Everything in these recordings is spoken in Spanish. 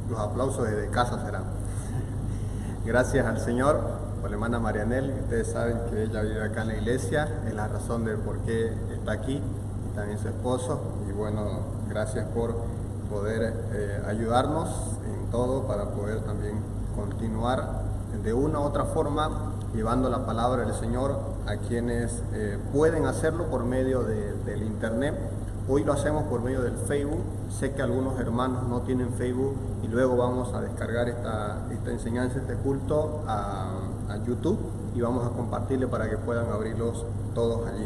Los aplausos desde casa serán. Gracias al Señor por la hermana Marianel. Ustedes saben que ella vive acá en la iglesia, es la razón de por qué está aquí, y también su esposo. Y bueno, gracias por poder ayudarnos en todo para poder también continuar de una u otra forma llevando la palabra del Señor a quienes pueden hacerlo por medio del internet. Hoy lo hacemos por medio del Facebook. Sé que algunos hermanos no tienen Facebook y luego vamos a descargar esta enseñanza, este culto a YouTube, y vamos a compartirle para que puedan abrirlos todos allí.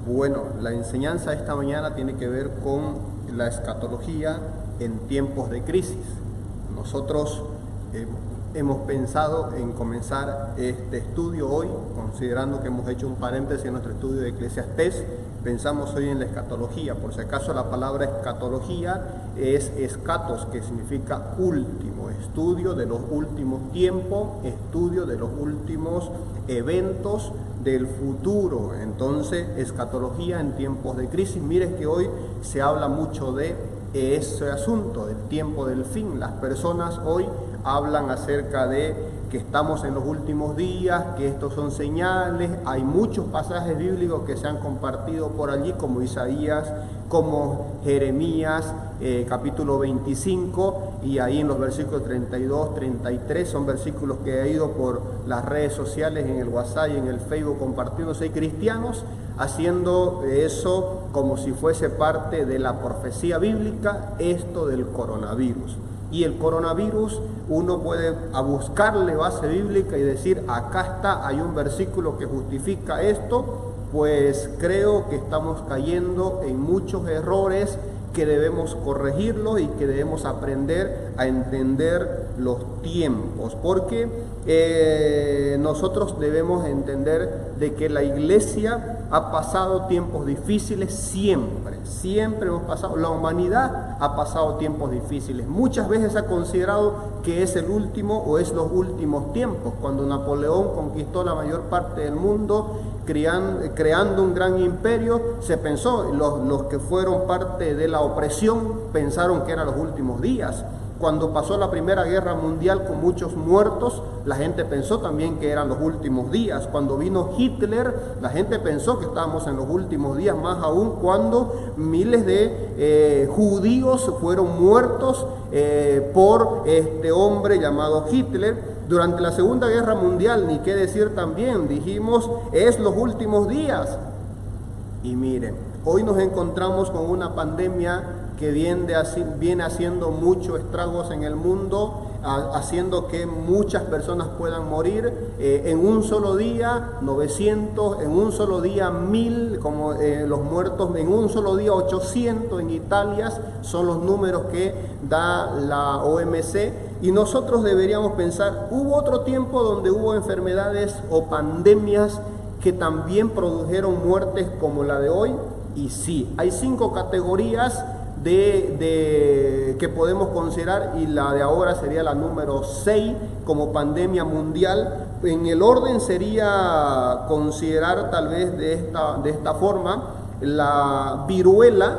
Bueno, la enseñanza esta mañana tiene que ver con la escatología en tiempos de crisis. Nosotros hemos pensado en comenzar este estudio hoy, considerando que hemos hecho un paréntesis en nuestro estudio de Eclesiastés. Pensamos hoy en la escatología. Por si acaso, la palabra escatología es escatos, que significa último, estudio de los últimos tiempos, estudio de los últimos eventos del futuro. Entonces, escatología en tiempos de crisis. Mire que hoy se habla mucho de ese asunto, del tiempo del fin. Las personas hoy hablan acerca de que estamos en los últimos días, que estos son señales. Hay muchos pasajes bíblicos que se han compartido por allí, como Isaías, como Jeremías, capítulo 25, y ahí en los versículos 32, 33, son versículos que he ido por las redes sociales, en el WhatsApp y en el Facebook compartiéndose. Hay cristianos haciendo eso como si fuese parte de la profecía bíblica, esto del coronavirus. Y el coronavirus, uno puede buscarle base bíblica y decir, acá está, hay un versículo que justifica esto. Pues creo que estamos cayendo en muchos errores que debemos corregirlos y que debemos aprender a entender los tiempos, porque nosotros debemos entender de que la iglesia ha pasado tiempos difíciles siempre hemos pasado, la humanidad ha pasado tiempos difíciles. Muchas veces ha considerado que es el último o es los últimos tiempos. Cuando Napoleón conquistó la mayor parte del mundo, creando un gran imperio, se pensó, los que fueron parte de la opresión pensaron que eran los últimos días. Cuando pasó la Primera Guerra Mundial con muchos muertos, la gente pensó también que eran los últimos días. Cuando vino Hitler, la gente pensó que estábamos en los últimos días, más aún cuando miles de judíos fueron muertos por este hombre llamado Hitler. Durante la Segunda Guerra Mundial, ni qué decir también, dijimos, es los últimos días. Y miren, hoy nos encontramos con una pandemia que viene haciendo muchos estragos en el mundo, haciendo que muchas personas puedan morir. En un solo día 900, en un solo día 1000, como los muertos, en un solo día 800 en Italia, son los números que da la OMC. Y nosotros deberíamos pensar, ¿hubo otro tiempo donde hubo enfermedades o pandemias que también produjeron muertes como la de hoy? Y sí, hay 5 categorías que podemos considerar, y la de ahora sería la número 6 como pandemia mundial. En el orden sería considerar tal vez de esta forma: la viruela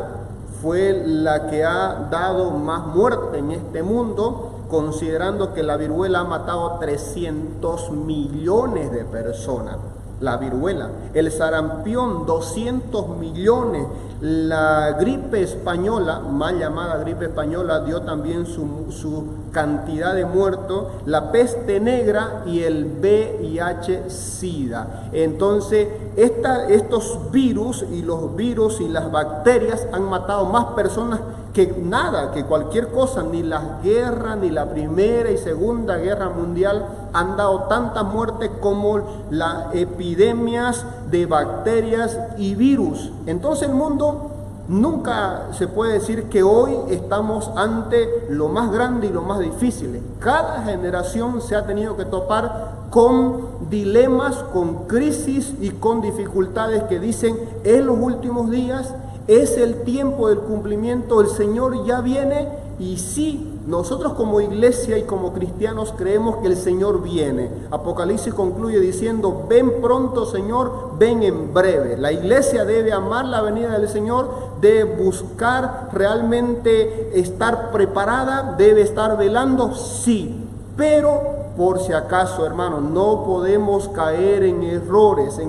fue la que ha dado más muerte en este mundo, considerando que la viruela ha matado 300 millones de personas. La viruela, el sarampión, 200 millones, la gripe española, mal llamada gripe española, dio también su cantidad de muertos, la peste negra y el VIH-Sida. Entonces, estos virus y los virus y las bacterias han matado más personas que nada, que cualquier cosa. Ni las guerras, ni la Primera y Segunda Guerra Mundial han dado tantas muertes como las epidemias de bacterias y virus. Entonces el mundo, nunca se puede decir que hoy estamos ante lo más grande y lo más difícil. Cada generación se ha tenido que topar con dilemas, con crisis y con dificultades que dicen, es los últimos días, es el tiempo del cumplimiento, el Señor ya viene Y sí, nosotros como iglesia y como cristianos creemos que el Señor viene. Apocalipsis concluye diciendo, ven pronto Señor, ven en breve. La iglesia debe amar la venida del Señor, debe buscar realmente estar preparada, debe estar velando, sí. Pero por si acaso, hermanos, no podemos caer en errores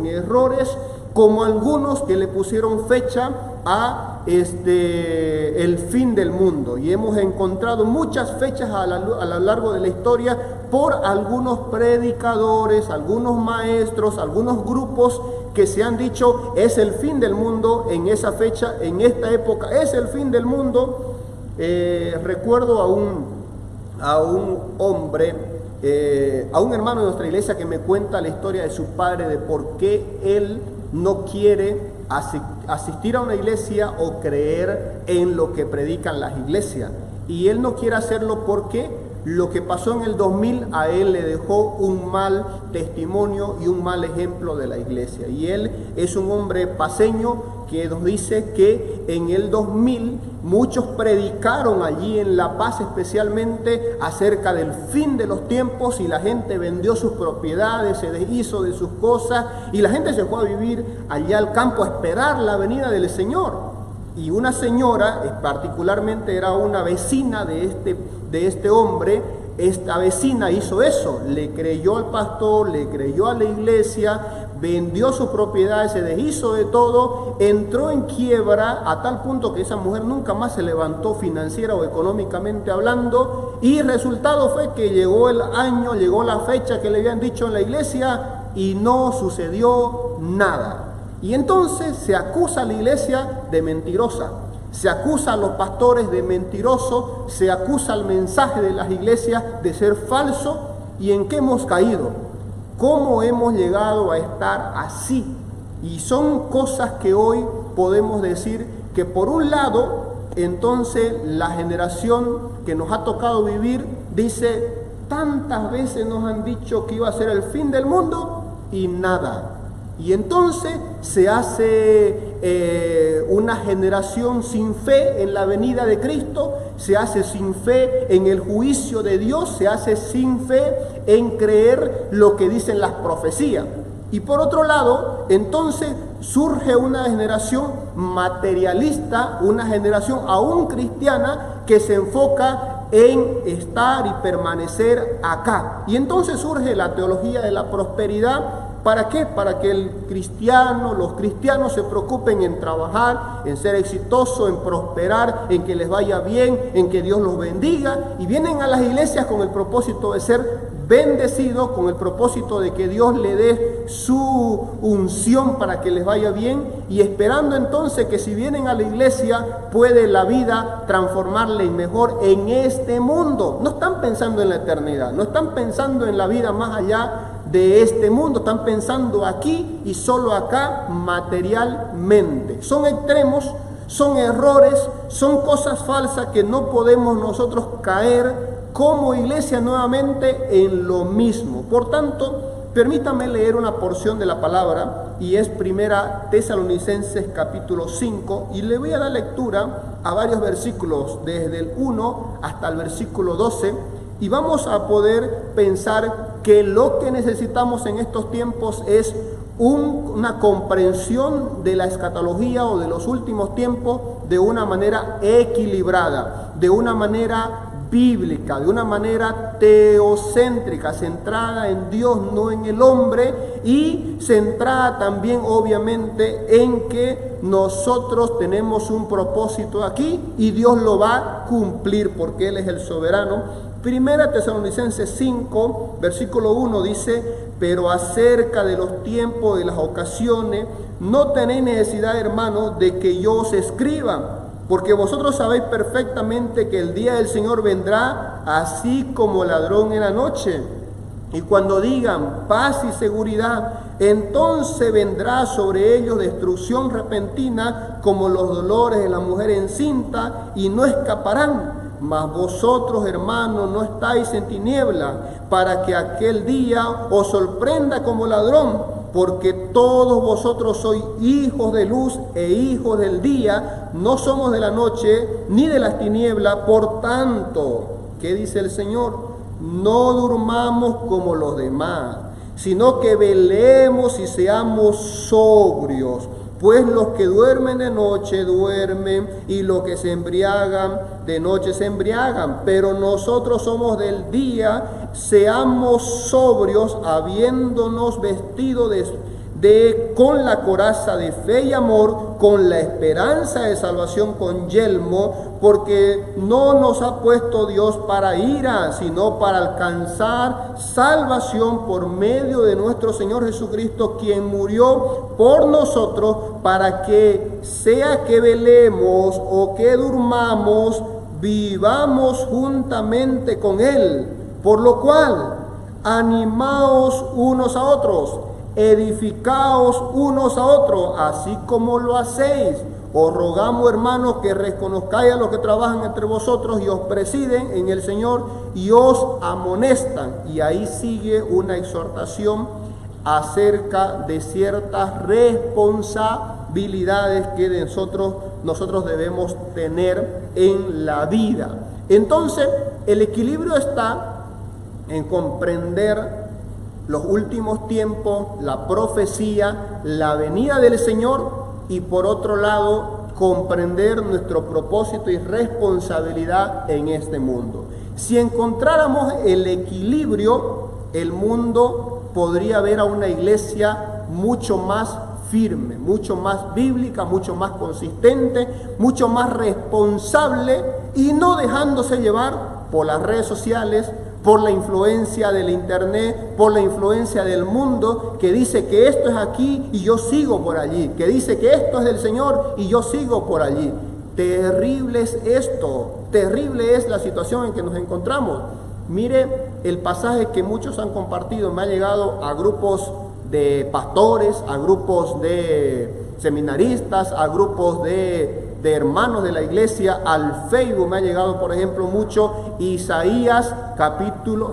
como algunos que le pusieron fecha a el fin del mundo, y hemos encontrado muchas fechas a lo largo de la historia por algunos predicadores, algunos maestros, algunos grupos que se han dicho es el fin del mundo en esa fecha, en esta época es el fin del mundo. Recuerdo a un hombre, a un hermano de nuestra iglesia que me cuenta la historia de su padre, de por qué él no quiere asistir a una iglesia o creer en lo que predican las iglesias. Y él no quiere hacerlo porque lo que pasó en el 2000 a él le dejó un mal testimonio y un mal ejemplo de la iglesia. Y él es un hombre paceño que nos dice que en el 2000 muchos predicaron allí en La Paz especialmente acerca del fin de los tiempos, y la gente vendió sus propiedades, se deshizo de sus cosas y la gente se fue a vivir allá al campo a esperar la venida del Señor. Y una señora, particularmente era una vecina de este hombre, esta vecina hizo eso, le creyó al pastor, le creyó a la iglesia, vendió sus propiedades, se deshizo de todo, entró en quiebra a tal punto que esa mujer nunca más se levantó financiera o económicamente hablando, y el resultado fue que llegó el año, llegó la fecha que le habían dicho en la iglesia y no sucedió nada. Y entonces se acusa a la iglesia de mentirosa, se acusa a los pastores de mentiroso, se acusa al mensaje de las iglesias de ser falso. ¿Y en qué hemos caído? ¿Cómo hemos llegado a estar así? Y son cosas que hoy podemos decir que por un lado, entonces la generación que nos ha tocado vivir dice, tantas veces nos han dicho que iba a ser el fin del mundo y nada. Y entonces se hace una generación sin fe en la venida de Cristo, se hace sin fe en el juicio de Dios, se hace sin fe en creer lo que dicen las profecías. Y por otro lado, entonces surge una generación materialista, una generación aún cristiana que se enfoca en estar y permanecer acá. Y entonces surge la teología de la prosperidad. ¿Para qué? Para que los cristianos se preocupen en trabajar, en ser exitosos, en prosperar, en que les vaya bien, en que Dios los bendiga. Y vienen a las iglesias con el propósito de ser bendecidos, con el propósito de que Dios le dé su unción para que les vaya bien, y esperando entonces que si vienen a la iglesia puede la vida transformarle mejor en este mundo. No están pensando en la eternidad, no están pensando en la vida más allá de este mundo, están pensando aquí y solo acá materialmente. Son extremos, son errores, son cosas falsas que no podemos nosotros caer como iglesia nuevamente en lo mismo. Por tanto, permítame leer una porción de la palabra, y es Primera Tesalonicenses capítulo 5, y le voy a dar lectura a varios versículos desde el 1 hasta el versículo 12, y vamos a poder pensar que lo que necesitamos en estos tiempos es una comprensión de la escatología o de los últimos tiempos de una manera equilibrada, de una manera bíblica, de una manera teocéntrica, centrada en Dios, no en el hombre, y centrada también obviamente en que nosotros tenemos un propósito aquí y Dios lo va a cumplir porque Él es el soberano. Primera Tesalonicenses 5, versículo 1 dice, pero acerca de los tiempos y las ocasiones, no tenéis necesidad, hermanos, de que yo os escriba, porque vosotros sabéis perfectamente que el día del Señor vendrá así como ladrón en la noche. Y cuando digan paz y seguridad, entonces vendrá sobre ellos destrucción repentina como los dolores de la mujer encinta, y no escaparán. Mas vosotros, hermanos, no estáis en tiniebla, para que aquel día os sorprenda como ladrón, porque todos vosotros sois hijos de luz e hijos del día, no somos de la noche ni de las tinieblas. Por tanto, ¿qué dice el Señor? No durmamos como los demás, sino que velemos y seamos sobrios. Pues los que duermen de noche duermen, y los que se embriagan de noche se embriagan. Pero nosotros somos del día, seamos sobrios, habiéndonos vestido con la coraza de fe y amor, con la esperanza de salvación con yelmo, porque no nos ha puesto Dios para ira, sino para alcanzar salvación por medio de nuestro Señor Jesucristo, quien murió por nosotros, para que sea que velemos o que durmamos, vivamos juntamente con Él. Por lo cual, animaos unos a otros, edificaos unos a otros, así como lo hacéis. Os rogamos, hermanos, que reconozcáis a los que trabajan entre vosotros y os presiden en el Señor y os amonestan. Y ahí sigue una exhortación acerca de ciertas responsabilidades que nosotros debemos tener en la vida. Entonces, el equilibrio está en comprender los últimos tiempos, la profecía, la venida del Señor, y por otro lado, comprender nuestro propósito y responsabilidad en este mundo. Si encontráramos el equilibrio, el mundo podría ver a una iglesia mucho más firme, mucho más bíblica, mucho más consistente, mucho más responsable, y no dejándose llevar por las redes sociales, por la influencia del internet, por la influencia del mundo, que dice que esto es aquí y yo sigo por allí, que dice que esto es del Señor y yo sigo por allí. Terrible es esto, terrible es la situación en que nos encontramos. Mire el pasaje que muchos han compartido, me ha llegado a grupos de pastores, a grupos de seminaristas, a grupos de hermanos de la iglesia, al Facebook me ha llegado, por ejemplo, mucho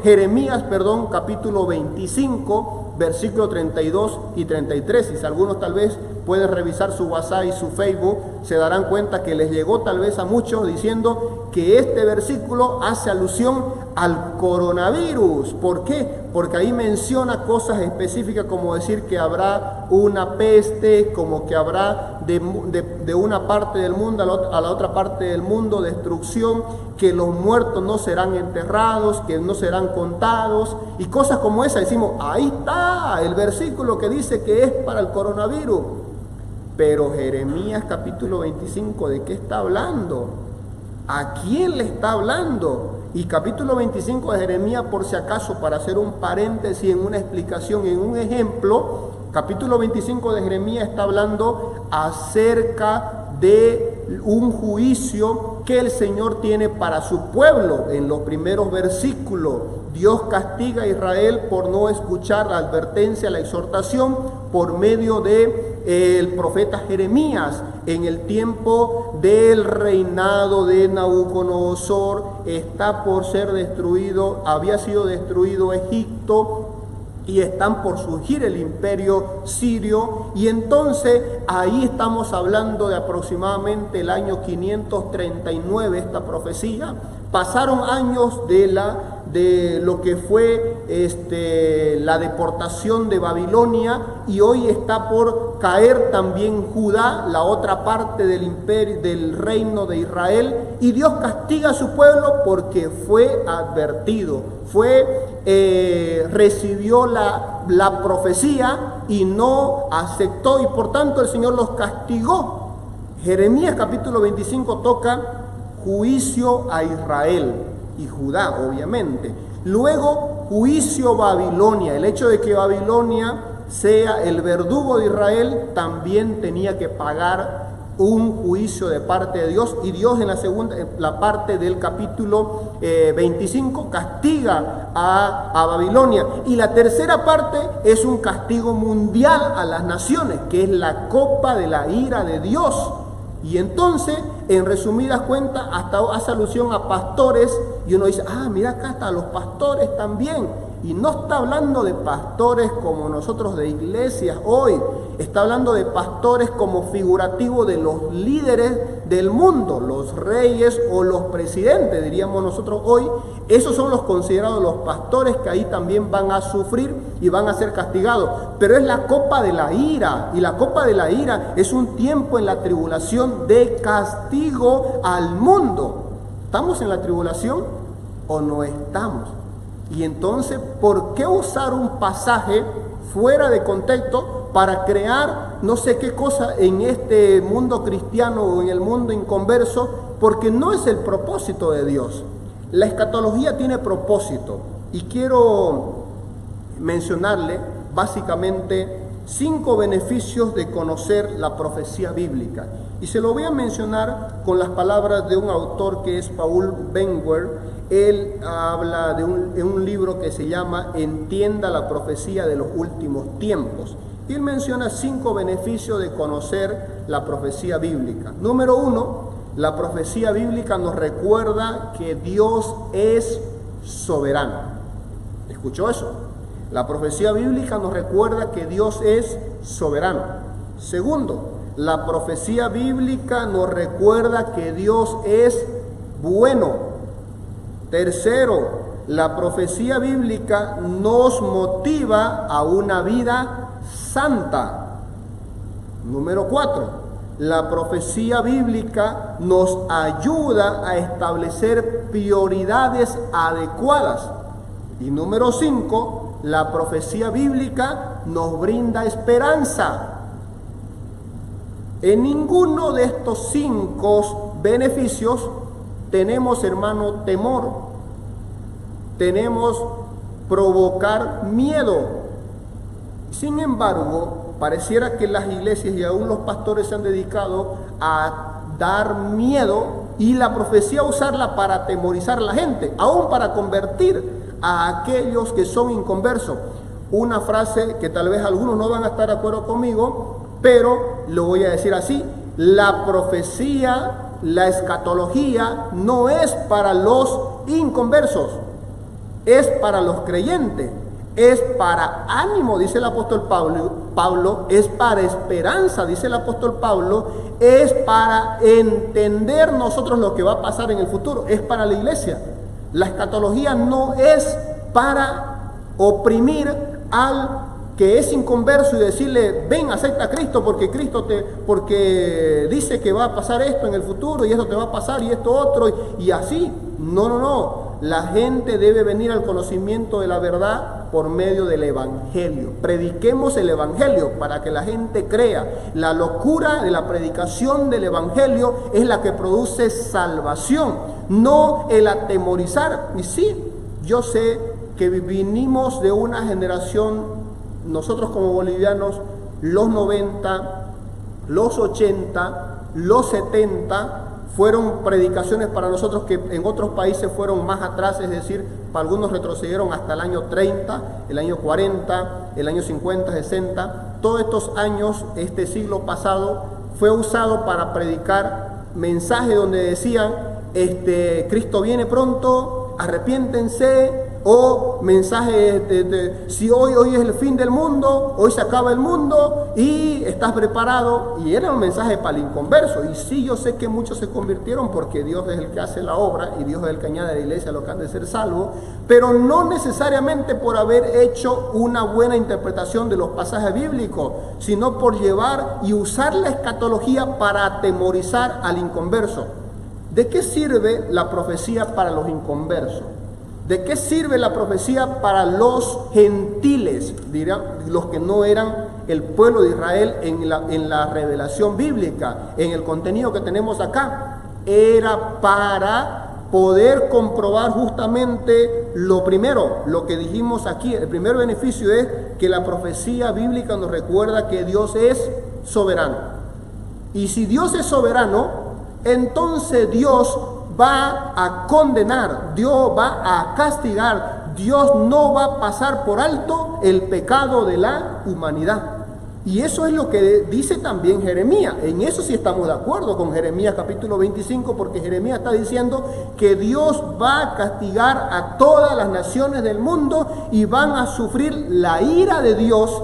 Jeremías, capítulo 25, versículo 32 y 33. Y si algunos tal vez pueden revisar su WhatsApp y su Facebook, se darán cuenta que les llegó tal vez a muchos diciendo que este versículo hace alusión al coronavirus. ¿Por qué? Porque ahí menciona cosas específicas, como decir que habrá una peste, como que habrá de una parte del mundo a la otra parte del mundo destrucción, que los muertos no serán enterrados, que no serán contados, y cosas como esas. Decimos, ahí está el versículo que dice que es para el coronavirus. Pero Jeremías capítulo 25, ¿de qué está hablando? ¿A quién le está hablando? Y capítulo 25 de Jeremías, por si acaso, para hacer un paréntesis en una explicación, en un ejemplo, capítulo 25 de Jeremías está hablando acerca de un juicio que el Señor tiene para su pueblo. En los primeros versículos, Dios castiga a Israel por no escuchar la advertencia, la exhortación por medio de el profeta Jeremías. En el tiempo del reinado de Nabucodonosor está por ser destruido, había sido destruido Egipto, y están por surgir el imperio sirio, y entonces ahí estamos hablando de aproximadamente el año 539, esta profecía. Pasaron años de lo que fue la deportación de Babilonia, y hoy está por caer también Judá, la otra parte del imperio, del reino de Israel, y Dios castiga a su pueblo porque fue advertido, recibió la profecía y no aceptó, y por tanto el Señor los castigó. Jeremías capítulo 25 toca juicio a Israel y Judá, obviamente. Luego, juicio Babilonia. El hecho de que Babilonia sea el verdugo de Israel también tenía que pagar un juicio de parte de Dios, y Dios en la parte del capítulo 25 castiga a Babilonia. Y la tercera parte es un castigo mundial a las naciones, que es la copa de la ira de Dios. Y entonces, en resumidas cuentas, hasta hace alusión a pastores, y uno dice, mira, acá están los pastores también. Y no está hablando de pastores como nosotros de iglesias hoy, está hablando de pastores como figurativo de los líderes del mundo, los reyes o los presidentes, diríamos nosotros hoy. Esos son los considerados los pastores, que ahí también van a sufrir y van a ser castigados. Pero es la copa de la ira, y la copa de la ira es un tiempo en la tribulación de castigo al mundo. ¿Estamos en la tribulación o no estamos? Y entonces, ¿por qué usar un pasaje fuera de contexto para crear no sé qué cosa en este mundo cristiano o en el mundo inconverso? Porque no es el propósito de Dios. La escatología tiene propósito, y quiero mencionarle básicamente 5 beneficios de conocer la profecía bíblica. Y se lo voy a mencionar con las palabras de un autor que es Paul Benguer. Él habla en un libro que se llama Entienda la profecía de los últimos tiempos. Y él menciona 5 beneficios de conocer la profecía bíblica. Número 1, la profecía bíblica nos recuerda que Dios es soberano. ¿Escuchó eso? La profecía bíblica nos recuerda que Dios es soberano. Segundo, la profecía bíblica nos recuerda que Dios es bueno. Tercero, la profecía bíblica nos motiva a una vida santa. Número 4, la profecía bíblica nos ayuda a establecer prioridades adecuadas. Y número 5, la profecía bíblica nos brinda esperanza. En ninguno de estos 5 beneficios tenemos, hermano, temor. Tenemos provocar miedo. Sin embargo, pareciera que las iglesias y aún los pastores se han dedicado a dar miedo y la profecía usarla para atemorizar a la gente, aún para convertir a aquellos que son inconversos. Una frase que tal vez algunos no van a estar de acuerdo conmigo, pero lo voy a decir así: la profecía, la escatología no es para los inconversos, es para los creyentes, es para ánimo, dice el apóstol Pablo, es para esperanza, dice el apóstol Pablo, es para entender nosotros lo que va a pasar en el futuro, es para la iglesia. La escatología no es para oprimir al que es inconverso y decirle: ven, acepta a Cristo porque dice que va a pasar esto en el futuro y esto te va a pasar y esto otro y así. No. La gente debe venir al conocimiento de la verdad por medio del evangelio. Prediquemos el evangelio para que la gente crea. La locura de la predicación del evangelio es la que produce salvación, no el atemorizar. Y sí, yo sé que vinimos de una generación, nosotros como bolivianos, los 90, los 80, los 70, fueron predicaciones para nosotros que en otros países fueron más atrás, es decir, para algunos retrocedieron hasta el año 30, el año 40, el año 50, 60. Todos estos años, este siglo pasado, fue usado para predicar mensajes donde decían: Cristo viene pronto, arrepiéntense. O mensajes si hoy es el fin del mundo, hoy se acaba el mundo y estás preparado. Y era un mensaje para el inconverso. Y sí, yo sé que muchos se convirtieron porque Dios es el que hace la obra y Dios es el que añade a la iglesia lo que han de ser salvos, pero no necesariamente por haber hecho una buena interpretación de los pasajes bíblicos, sino por llevar y usar la escatología para atemorizar al inconverso. ¿De qué sirve la profecía para los inconversos? ¿De qué sirve la profecía para los gentiles? Dirán los que no eran el pueblo de Israel en la revelación bíblica, en el contenido que tenemos acá. Era para poder comprobar justamente lo primero, lo que dijimos aquí. El primer beneficio es que la profecía bíblica nos recuerda que Dios es soberano. Y si Dios es soberano, entonces Dios va a condenar, Dios va a castigar, Dios no va a pasar por alto el pecado de la humanidad. Y eso es lo que dice también Jeremías. En eso sí estamos de acuerdo con Jeremías capítulo 25, porque Jeremías está diciendo que Dios va a castigar a todas las naciones del mundo y van a sufrir la ira de Dios,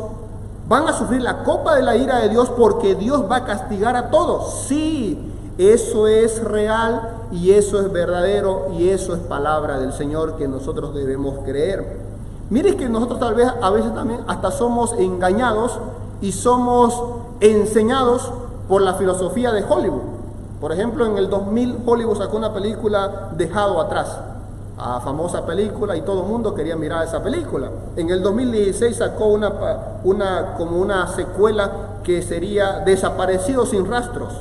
van a sufrir la copa de la ira de Dios, porque Dios va a castigar a todos. Sí, eso es real y eso es verdadero y eso es palabra del Señor que nosotros debemos creer. Mire que nosotros tal vez a veces también hasta somos engañados y somos enseñados por la filosofía de Hollywood. Por ejemplo, en el 2000 Hollywood sacó una película Dejado Atrás, famosa película, y todo el mundo quería mirar esa película. En el 2016 sacó una secuela que sería Desaparecidos sin rastros.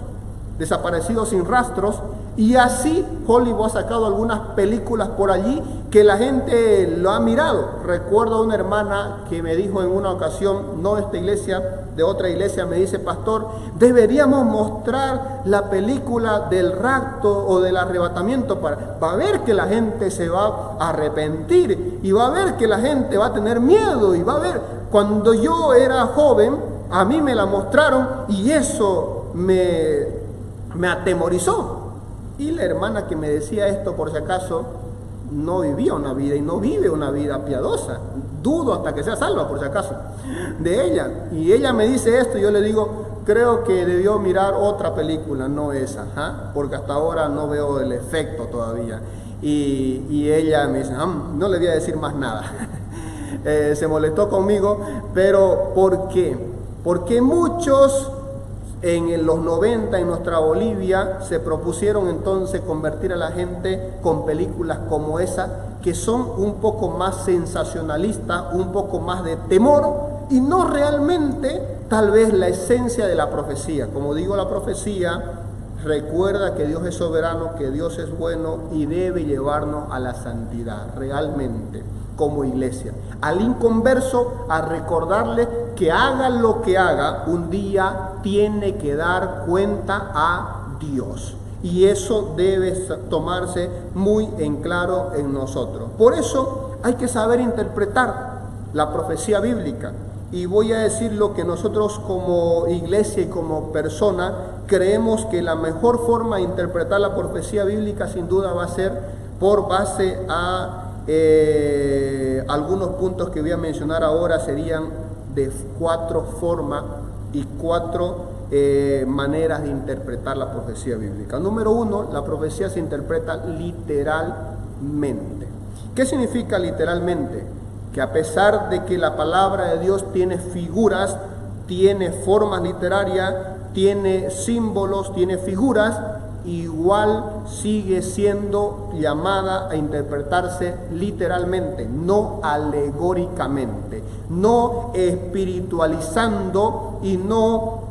Desaparecidos sin rastros, y así Hollywood ha sacado algunas películas por allí que la gente lo ha mirado. Recuerdo a una hermana que me dijo en una ocasión, no de esta iglesia, de otra iglesia, me dice: pastor, deberíamos mostrar la película del rapto o del arrebatamiento, va a ver que la gente se va a arrepentir y va a ver que la gente va a tener miedo y va a ver. Cuando yo era joven, a mí me la mostraron y eso me atemorizó. Y la hermana que me decía esto, por si acaso, no vivía una vida y no vive una vida piadosa. Dudo hasta que sea salva, por si acaso, de ella. Y ella me dice esto y yo le digo: creo que debió mirar otra película, no esa, porque hasta ahora no veo el efecto todavía. Y ella me dice: no le voy a decir más nada. Se molestó conmigo, pero ¿por qué? Porque muchos en los 90 en nuestra Bolivia se propusieron entonces convertir a la gente con películas como esa, que son un poco más sensacionalistas, un poco más de temor y no realmente tal vez la esencia de la profecía. Como digo, la profecía recuerda que Dios es soberano, que Dios es bueno y debe llevarnos a la santidad realmente como iglesia. Al inconverso, a recordarle que haga lo que haga, un día tiene que dar cuenta a Dios. Y eso debe tomarse muy en claro en nosotros. Por eso hay que saber interpretar la profecía bíblica. Y voy a decir lo que nosotros como iglesia y como persona creemos que la mejor forma de interpretar la profecía bíblica sin duda va a ser por base a algunos puntos que voy a mencionar ahora. Serían de 4 formas y 4 maneras de interpretar la profecía bíblica. Número 1, la profecía se interpreta literalmente. ¿Qué significa literalmente? Que a pesar de que la palabra de Dios tiene figuras, tiene formas literarias, tiene símbolos, tiene figuras, igual sigue siendo llamada a interpretarse literalmente, no alegóricamente, no espiritualizando y no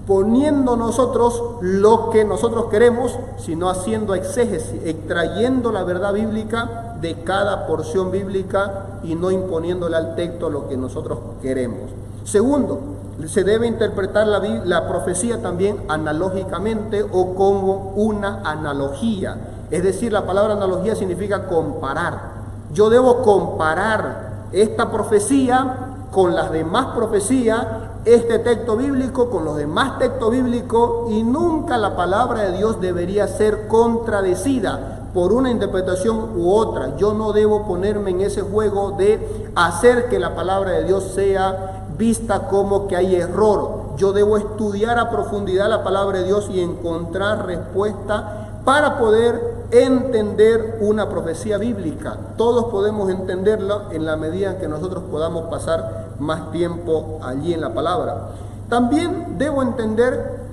poniendo nosotros lo que nosotros queremos, sino haciendo exégesis, extrayendo la verdad bíblica de cada porción bíblica y no imponiéndole al texto lo que nosotros queremos. Segundo, se debe interpretar la profecía también analógicamente o como una analogía. Es decir, la palabra analogía significa comparar. Yo debo comparar esta profecía con las demás profecías, este texto bíblico con los demás textos bíblicos, y nunca la palabra de Dios debería ser contradecida por una interpretación u otra. Yo no debo ponerme en ese juego de hacer que la palabra de Dios sea vista como que hay error. Yo debo estudiar a profundidad la palabra de Dios y encontrar respuesta para poder entender una profecía bíblica. Todos podemos entenderla en la medida en que nosotros podamos pasar más tiempo allí en la palabra. También debo entender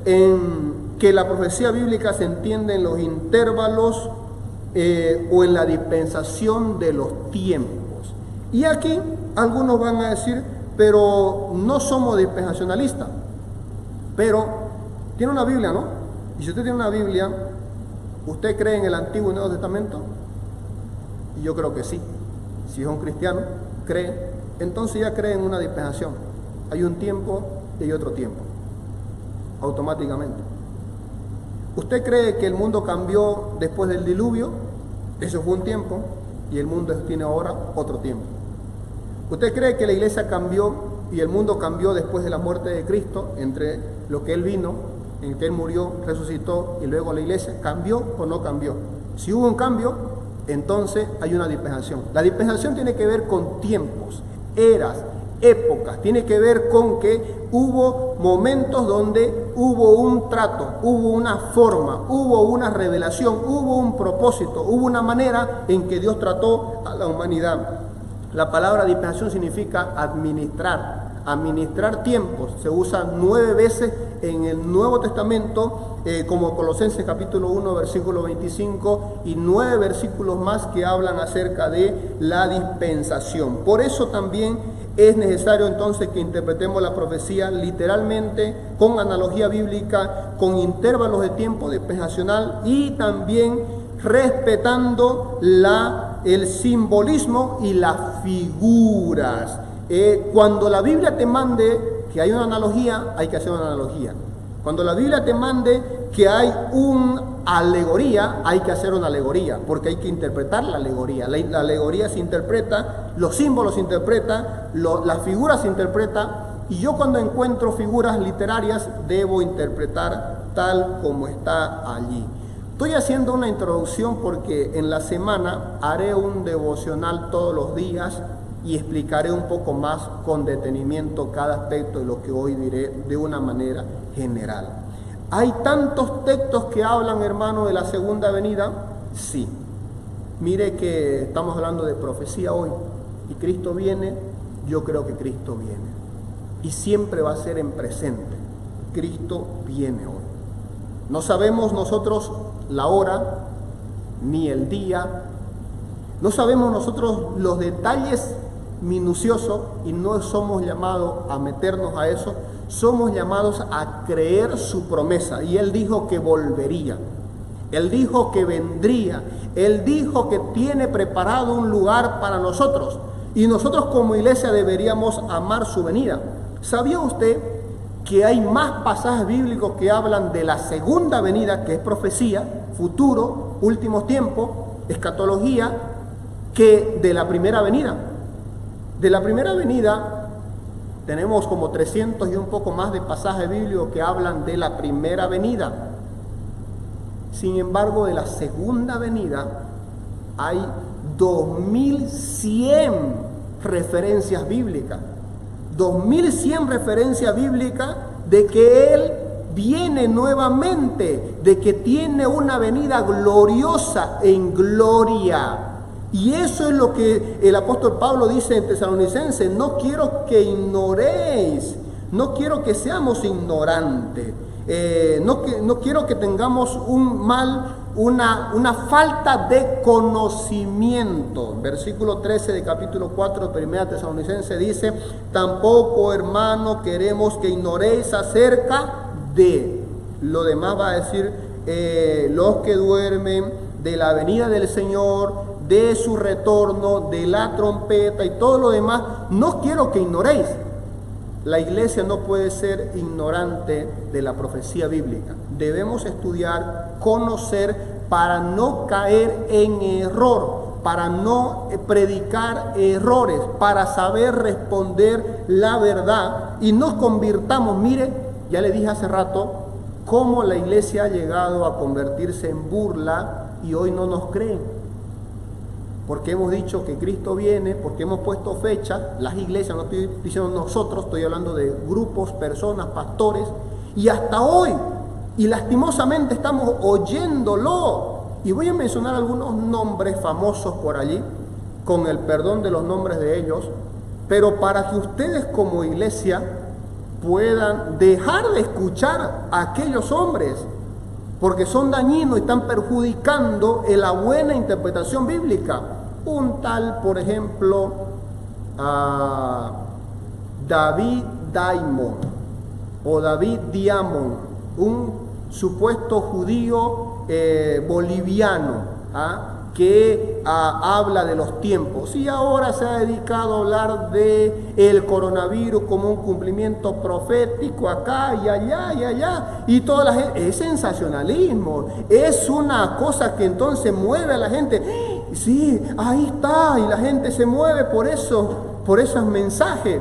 que la profecía bíblica se entiende en los intervalos o en la dispensación de los tiempos. Y aquí algunos van a decir: pero no somos dispensacionalistas. Pero tiene una Biblia, ¿no? Y si usted tiene una Biblia, ¿usted cree en el Antiguo y Nuevo Testamento? Y yo creo que sí. Si es un cristiano, cree, entonces ya cree en una dispensación. Hay un tiempo y hay otro tiempo, automáticamente. ¿Usted cree que el mundo cambió después del diluvio? Eso fue un tiempo y el mundo tiene ahora otro tiempo. ¿Usted cree que la iglesia cambió y el mundo cambió después de la muerte de Cristo, entre lo que Él vino, en que Él murió, resucitó y luego la iglesia, ¿cambió o no cambió? Si hubo un cambio, entonces hay una dispensación. La dispensación tiene que ver con tiempos, eras, épocas, tiene que ver con que hubo momentos donde hubo un trato, hubo una forma, hubo una revelación, hubo un propósito, hubo una manera en que Dios trató a la humanidad. La palabra dispensación significa administrar tiempos. Se usa 9 veces en el Nuevo Testamento, como Colosenses capítulo 1, versículo 25, y 9 versículos más que hablan acerca de la dispensación. Por eso también es necesario entonces que interpretemos la profecía literalmente, con analogía bíblica, con intervalos de tiempo dispensacional y también respetando el simbolismo y las figuras. Cuando la Biblia te mande que hay una analogía, hay que hacer una analogía. Cuando la Biblia te mande que hay una alegoría, hay que hacer una alegoría, porque hay que interpretar la alegoría. La alegoría se interpreta, los símbolos se interpretan, las figuras se interpretan, y yo cuando encuentro figuras literarias debo interpretar tal como está allí. Estoy haciendo una introducción porque en la semana haré un devocional todos los días y explicaré un poco más con detenimiento cada aspecto de lo que hoy diré de una manera general. ¿Hay tantos textos que hablan, hermano, de la segunda venida? Sí. Mire que estamos hablando de profecía hoy y Cristo viene, yo creo que Cristo viene. Y siempre va a ser en presente. Cristo viene hoy. No sabemos nosotros la hora ni el día. No sabemos nosotros los detalles minuciosos y no somos llamados a meternos a eso, somos llamados a creer su promesa. Y Él dijo que volvería, Él dijo que vendría, Él dijo que tiene preparado un lugar para nosotros y nosotros como iglesia deberíamos amar su venida. ¿Sabía usted que hay más pasajes bíblicos que hablan de la segunda venida, que es profecía, futuro, últimos tiempos, escatología, que de la primera venida? De la primera venida tenemos como 300 y un poco más de pasajes bíblicos que hablan de la primera venida. Sin embargo, de la segunda venida hay 2100 referencias bíblicas. 2100 referencias bíblicas de que Él viene nuevamente, de que tiene una venida gloriosa en gloria. Y eso es lo que el apóstol Pablo dice en Tesalonicenses: no quiero que ignoréis, no quiero que seamos ignorantes, no quiero que tengamos una falta de conocimiento. Versículo 13 de capítulo 4 de 1 Tesalonicenses dice: tampoco, hermano, queremos que ignoréis acerca de. Lo demás va a decir los que duermen, de la venida del Señor, de su retorno, de la trompeta y todo lo demás. No quiero que ignoréis. La iglesia no puede ser ignorante de la profecía bíblica. Debemos estudiar, conocer, para no caer en error, para no predicar errores, para saber responder la verdad y nos convirtamos. Mire, ya le dije hace rato cómo la iglesia ha llegado a convertirse en burla y hoy no nos creen. Porque hemos dicho que Cristo viene, porque hemos puesto fecha, las iglesias, no estoy diciendo nosotros, estoy hablando de grupos, personas, pastores, y hasta hoy, y lastimosamente estamos oyéndolo. Y voy a mencionar algunos nombres famosos por allí, con el perdón de los nombres de ellos, pero para que ustedes como iglesia puedan dejar de escuchar a aquellos hombres, porque son dañinos y están perjudicando en la buena interpretación bíblica. Un tal, por ejemplo, David Diamond o David Diamond, un supuesto judío boliviano, que habla de los tiempos y ahora se ha dedicado a hablar de el coronavirus como un cumplimiento profético acá y allá y toda la gente. Es sensacionalismo, es una cosa que entonces mueve a la gente. Sí, ahí está, y la gente se mueve por esos mensajes.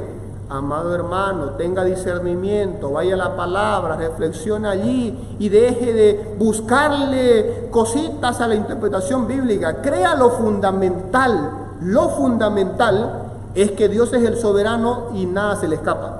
amado hermano, tenga discernimiento, vaya a la palabra, reflexione allí y deje de buscarle cositas a la interpretación bíblica. Crea lo fundamental. Lo fundamental es que Dios es el soberano y nada se le escapa.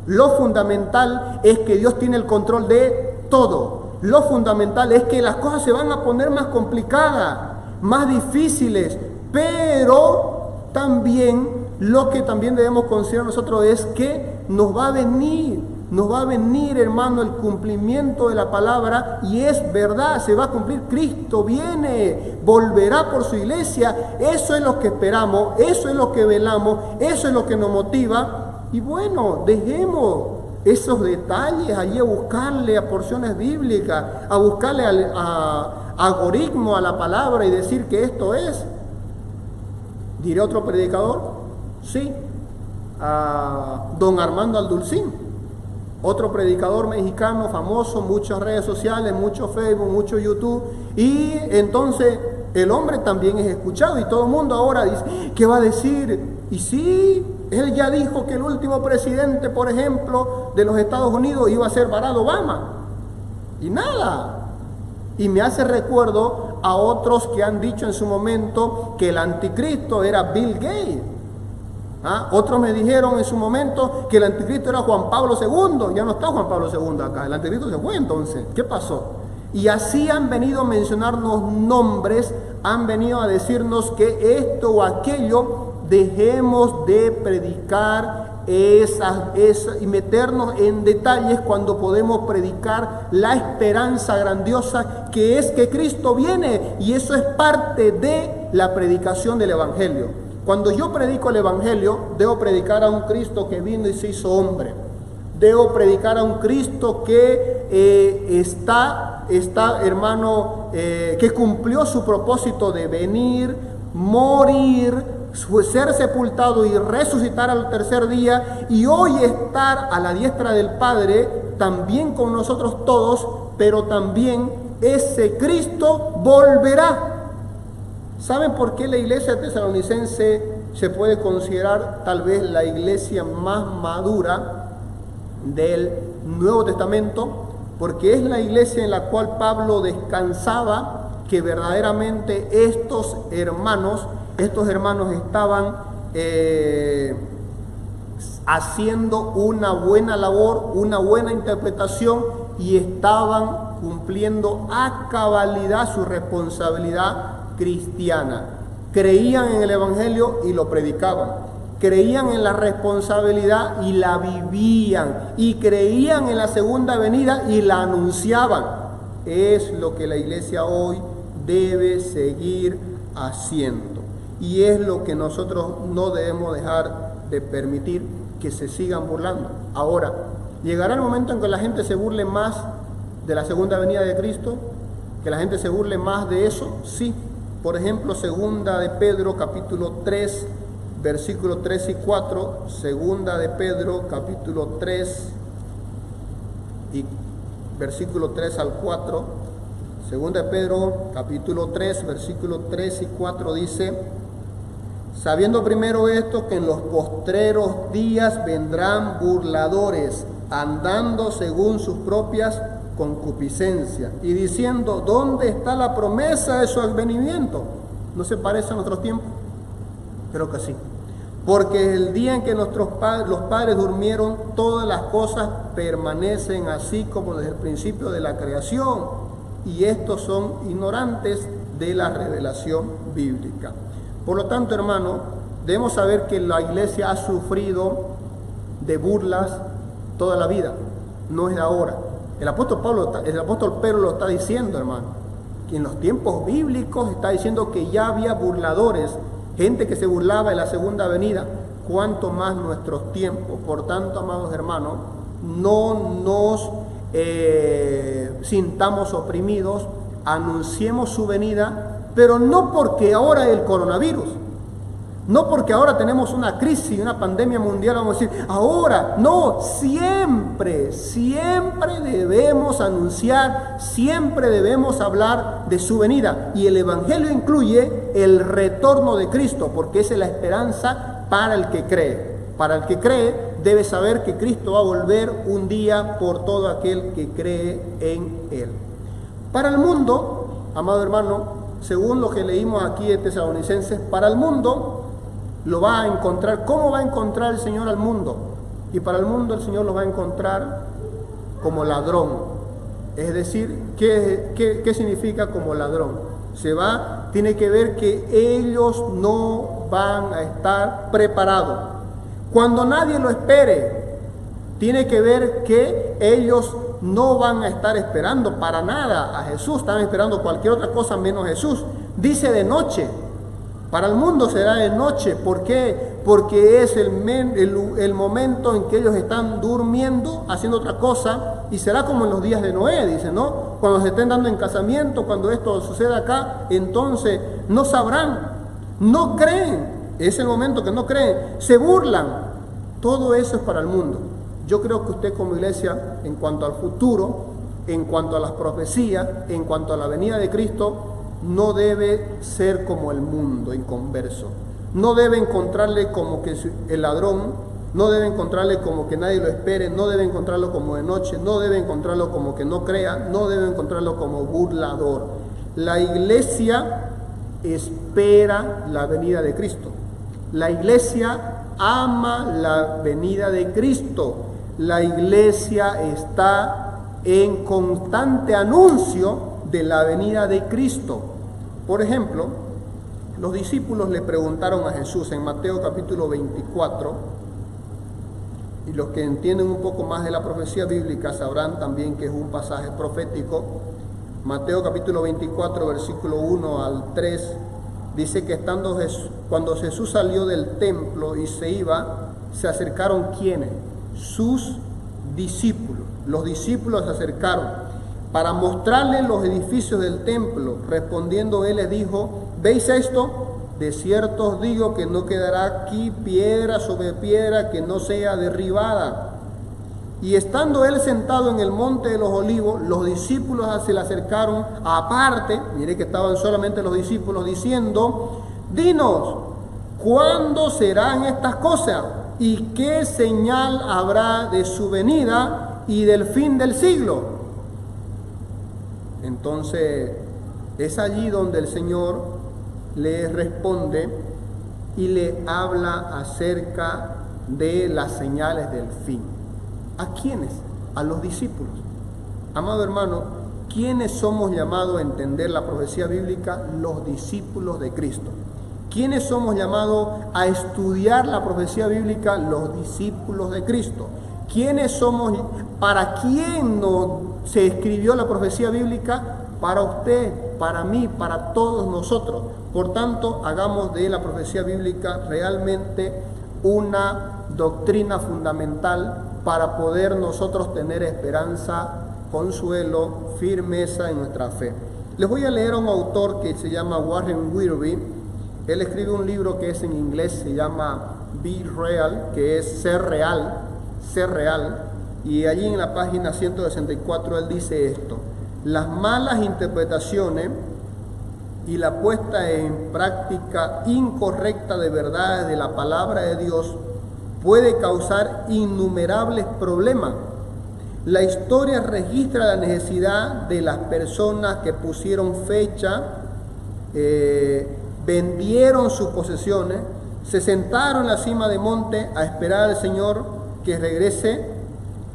Lo fundamental es que Dios tiene el control de todo. Lo fundamental es que las cosas se van a poner más complicadas, más difíciles, pero también lo que también debemos considerar nosotros es que nos va a venir, hermano, el cumplimiento de la palabra, y es verdad, se va a cumplir. Cristo viene, volverá por su iglesia. Eso es lo que esperamos, eso es lo que velamos, eso es lo que nos motiva. Y bueno, dejemos esos detalles allí a buscarle a porciones bíblicas, a buscarle a algoritmo a la palabra y decir que esto es. ¿Diré otro predicador? Sí, a don Armando Aldulcín, otro predicador mexicano famoso, muchas redes sociales, mucho Facebook, mucho YouTube, y entonces el hombre también es escuchado y todo el mundo ahora dice, ¿qué va a decir? Y sí, él ya dijo que el último presidente, por ejemplo, de los Estados Unidos iba a ser Barack Obama, y nada. Y me hace recuerdo a otros que han dicho en su momento que el anticristo era Bill Gates. Otros me dijeron en su momento que el anticristo era Juan Pablo II. Ya no está Juan Pablo II acá, el anticristo se fue entonces. ¿Qué pasó? Y así han venido a mencionarnos nombres, han venido a decirnos que esto o aquello. Dejemos de predicar y meternos en detalles cuando podemos predicar la esperanza grandiosa que es que Cristo viene, y eso es parte de la predicación del Evangelio. Cuando yo predico el Evangelio, debo predicar a un Cristo que vino y se hizo hombre. Debo predicar a un Cristo que está hermano, que cumplió su propósito de venir, morir, ser sepultado y resucitar al tercer día, y hoy estar a la diestra del Padre, también con nosotros todos, pero también ese Cristo volverá. ¿Saben por qué la iglesia tesalonicense se puede considerar tal vez la iglesia más madura del Nuevo Testamento? Porque es la iglesia en la cual Pablo descansaba que verdaderamente estos hermanos estaban haciendo una buena labor, una buena interpretación, y estaban cumpliendo a cabalidad su responsabilidad cristiana. Creían en el Evangelio y lo predicaban, creían en la responsabilidad y la vivían, y creían en la segunda venida y la anunciaban. Es lo que la iglesia hoy debe seguir haciendo. Y es lo que nosotros no debemos dejar de permitir, que se sigan burlando. Ahora, llegará el momento en que la gente se burle más de la segunda venida de Cristo, que la gente se burle más de eso, sí. Por ejemplo, segunda de Pedro, capítulo 3, versículos 3 y 4, segunda de Pedro, capítulo 3, y versículo 3 al 4, segunda de Pedro, capítulo 3, versículos 3 y 4 dice: sabiendo primero esto, que en los postreros días vendrán burladores, andando según sus propias concupiscencias, y diciendo, ¿dónde está la promesa de su advenimiento? ¿No se parece a nuestros tiempos? Creo que sí. Porque el día en que los padres durmieron, todas las cosas permanecen así como desde el principio de la creación, y estos son ignorantes de la revelación bíblica. Por lo tanto, hermano, debemos saber que la iglesia ha sufrido de burlas toda la vida, no es de ahora. El apóstol Pedro lo está diciendo, hermano, que en los tiempos bíblicos está diciendo que ya había burladores, gente que se burlaba de la segunda venida. Cuanto más nuestros tiempos. Por tanto, amados hermanos, no nos sintamos oprimidos, anunciemos su venida, pero no porque ahora el coronavirus, no porque ahora tenemos una crisis, una pandemia mundial, vamos a decir, ahora, no, siempre debemos anunciar, siempre debemos hablar de su venida. Y el Evangelio incluye el retorno de Cristo, porque esa es la esperanza para el que cree. Para el que cree, debe saber que Cristo va a volver un día por todo aquel que cree en Él. Para el mundo, amado hermano, según lo que leímos aquí de Tesalonicenses, para el mundo lo va a encontrar. ¿Cómo va a encontrar el Señor al mundo? Y para el mundo el Señor lo va a encontrar como ladrón. Es decir, ¿qué significa como ladrón? Tiene que ver que ellos no van a estar preparados. Cuando nadie lo espere, tiene que ver que ellos no van a estar esperando para nada a Jesús, están esperando cualquier otra cosa menos Jesús. Dice de noche, para el mundo será de noche. ¿Por qué? Porque es el momento en que ellos están durmiendo, haciendo otra cosa, y será como en los días de Noé, dice, ¿no? Cuando se estén dando en casamiento, cuando esto suceda acá, entonces no sabrán, no creen, es el momento que no creen, se burlan. Todo eso es para el mundo. Yo creo que usted como iglesia, en cuanto al futuro, en cuanto a las profecías, en cuanto a la venida de Cristo, no debe ser como el mundo inconverso. No debe encontrarle como que el ladrón, no debe encontrarle como que nadie lo espere, no debe encontrarlo como de noche, no debe encontrarlo como que no crea, no debe encontrarlo como burlador. La iglesia espera la venida de Cristo. La iglesia ama la venida de Cristo. La iglesia está en constante anuncio de la venida de Cristo. Por ejemplo, los discípulos le preguntaron a Jesús en Mateo capítulo 24, y los que entienden un poco más de la profecía bíblica sabrán también que es un pasaje profético. Mateo capítulo 24, versículo 1 al 3, dice que cuando Jesús salió del templo y se iba, se acercaron ¿quiénes? Sus discípulos. Los discípulos se acercaron para mostrarle los edificios del templo. Respondiendo él les dijo: ¿veis esto? De cierto os digo que no quedará aquí piedra sobre piedra que no sea derribada. Y estando él sentado en el monte de los olivos, los discípulos se le acercaron aparte, mire que estaban solamente los discípulos, diciendo: dinos, ¿cuándo serán estas cosas? ¿Y qué señal habrá de su venida y del fin del siglo? Entonces es allí donde el Señor le responde y le habla acerca de las señales del fin. ¿A quiénes? A los discípulos. Amado hermano, ¿quiénes somos llamados a entender la profecía bíblica? Los discípulos de Cristo. ¿Quiénes somos llamados a estudiar la profecía bíblica? Los discípulos de Cristo. ¿Quiénes somos? ¿Para quién se escribió la profecía bíblica? Para usted, para mí, para todos nosotros. Por tanto, hagamos de la profecía bíblica realmente una doctrina fundamental para poder nosotros tener esperanza, consuelo, firmeza en nuestra fe. Les voy a leer a un autor que se llama Warren Wiersbe. Él escribe un libro que es en inglés, se llama Be Real, que es ser real, y allí en la página 164 él dice esto: las malas interpretaciones y la puesta en práctica incorrecta de verdades de la palabra de Dios puede causar innumerables problemas. La historia registra la necesidad de las personas que pusieron fecha, vendieron sus posesiones, se sentaron en la cima de monte a esperar al Señor que regrese.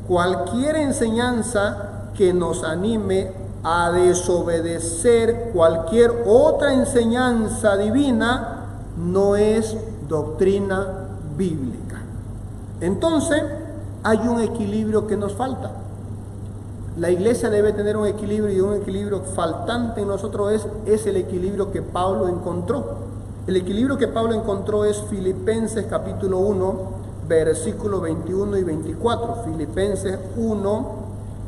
Cualquier enseñanza que nos anime a desobedecer cualquier otra enseñanza divina no es doctrina bíblica. Entonces, hay un equilibrio que nos falta. La iglesia debe tener un equilibrio, y un equilibrio faltante en nosotros es el equilibrio que Pablo encontró. El equilibrio que Pablo encontró es Filipenses capítulo 1, versículos 21 y 24. Filipenses 1,